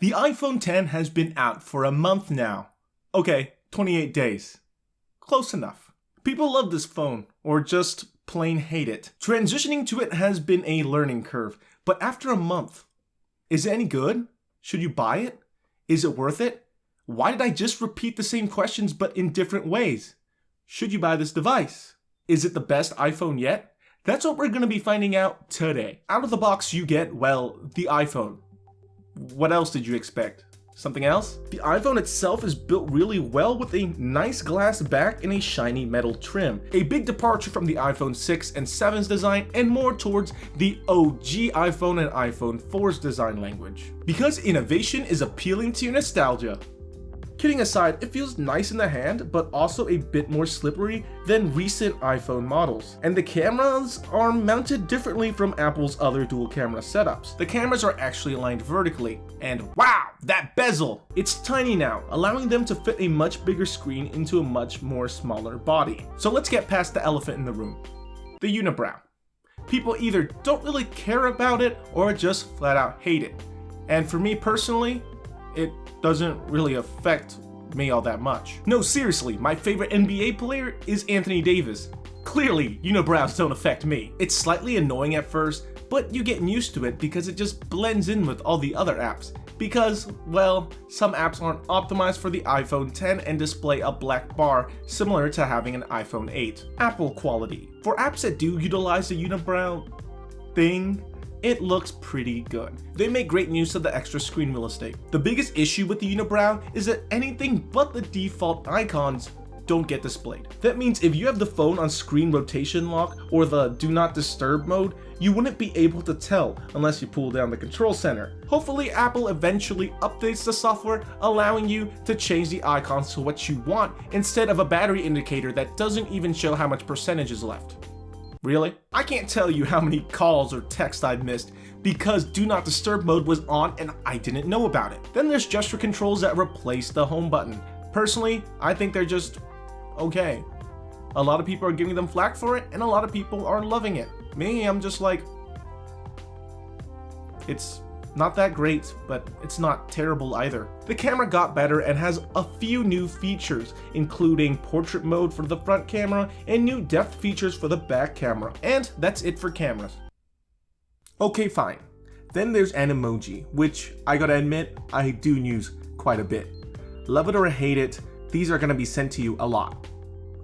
The iPhone X has been out for a month now. Okay, 28 days. Close enough. People love this phone, or just plain hate it. Transitioning to it has been a learning curve, but after a month, is it any good? Should you buy it? Is it worth it? Why did I just repeat the same questions but in different ways? Should you buy this device? Is it the best iPhone yet? That's what we're going to be finding out today. Out of the box you get, well, the iPhone. What else did you expect? Something else? The iPhone itself is built really well with a nice glass back and a shiny metal trim. A big departure from the iPhone 6 and 7's design and more towards the OG iPhone and iPhone 4's design language. Because innovation is appealing to your nostalgia. Kidding aside, it feels nice in the hand, but also a bit more slippery than recent iPhone models. And the cameras are mounted differently from Apple's other dual camera setups. The cameras are actually aligned vertically, and wow, that bezel! It's tiny now, allowing them to fit a much bigger screen into a much more smaller body. So let's get past the elephant in the room, the unibrow. People either don't really care about it or just flat out hate it. And for me personally, it doesn't really affect me all that much. No, seriously, my favorite NBA player is Anthony Davis. Clearly, unibrows don't affect me. It's slightly annoying at first, but you get used to it because it just blends in with all the other apps. Because, well, some apps aren't optimized for the iPhone X and display a black bar similar to having an iPhone 8. Apple quality. For apps that do utilize the unibrow thing, it looks pretty good. They make great use of the extra screen real estate. The biggest issue with the unibrow is that anything but the default icons don't get displayed. That means if you have the phone on screen rotation lock or the do not disturb mode, you wouldn't be able to tell unless you pull down the control center. Hopefully Apple eventually updates the software, allowing you to change the icons to what you want instead of a battery indicator that doesn't even show how much percentage is left. Really? I can't tell you how many calls or texts I've missed because Do Not Disturb mode was on and I didn't know about it. Then there's gesture controls that replace the home button. Personally, I think they're just okay. A lot of people are giving them flack for it and a lot of people are loving it. Me, I'm just like, it's not that great, but it's not terrible either. The camera got better and has a few new features, including portrait mode for the front camera and new depth features for the back camera. And that's it for cameras. Okay, fine. Then there's Animoji, which I gotta admit, I do use quite a bit. Love it or hate it, these are gonna be sent to you a lot.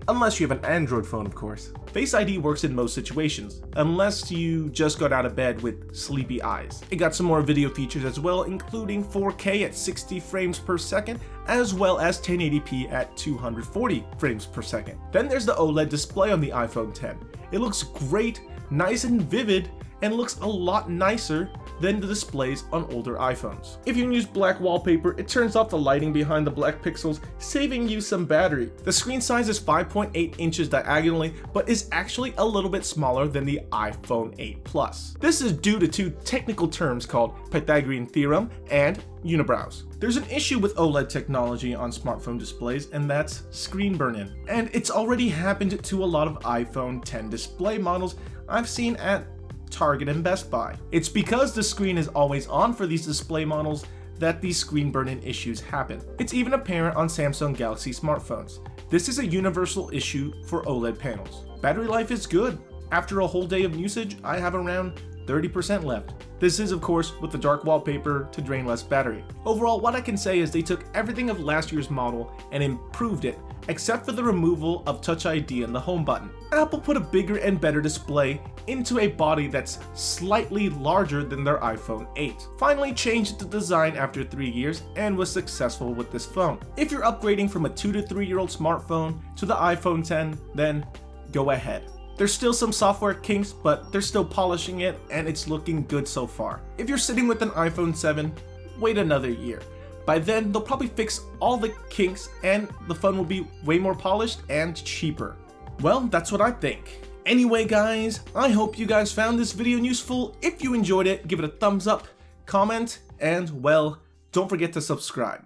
Unless you have an Android phone, of course. Face ID works in most situations, unless you just got out of bed with sleepy eyes. It got some more video features as well, including 4K at 60 frames per second, as well as 1080p at 240 frames per second. Then there's the OLED display on the iPhone X. It looks great, nice and vivid, and looks a lot nicer than the displays on older iPhones. If you can use black wallpaper, it turns off the lighting behind the black pixels, saving you some battery. The screen size is 5.8 inches diagonally, but is actually a little bit smaller than the iPhone 8 Plus. This is due to two technical terms called Pythagorean theorem and unibrows. There's an issue with OLED technology on smartphone displays, and that's screen burn-in. And it's already happened to a lot of iPhone X display models I've seen at Target and Best Buy. It's because the screen is always on for these display models that these screen burn-in issues happen. It's even apparent on Samsung Galaxy smartphones. This is a universal issue for OLED panels. Battery life is good. After a whole day of usage, I have around 30% left. This is, of course, with the dark wallpaper to drain less battery. Overall, what I can say is they took everything of last year's model and improved it, except for the removal of Touch ID and the home button. Apple put a bigger and better display into a body that's slightly larger than their iPhone 8. Finally changed the design after 3 years and was successful with this phone. If you're upgrading from a 2 to 3 year old smartphone to the iPhone X, then go ahead. There's still some software kinks, but they're still polishing it and it's looking good so far. If you're sitting with an iPhone 7, wait another year. By then, they'll probably fix all the kinks and the phone will be way more polished and cheaper. Well, that's what I think. Anyway guys, I hope you guys found this video useful. If you enjoyed it, give it a thumbs up, comment, and well, don't forget to subscribe.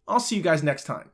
I'll see you guys next time.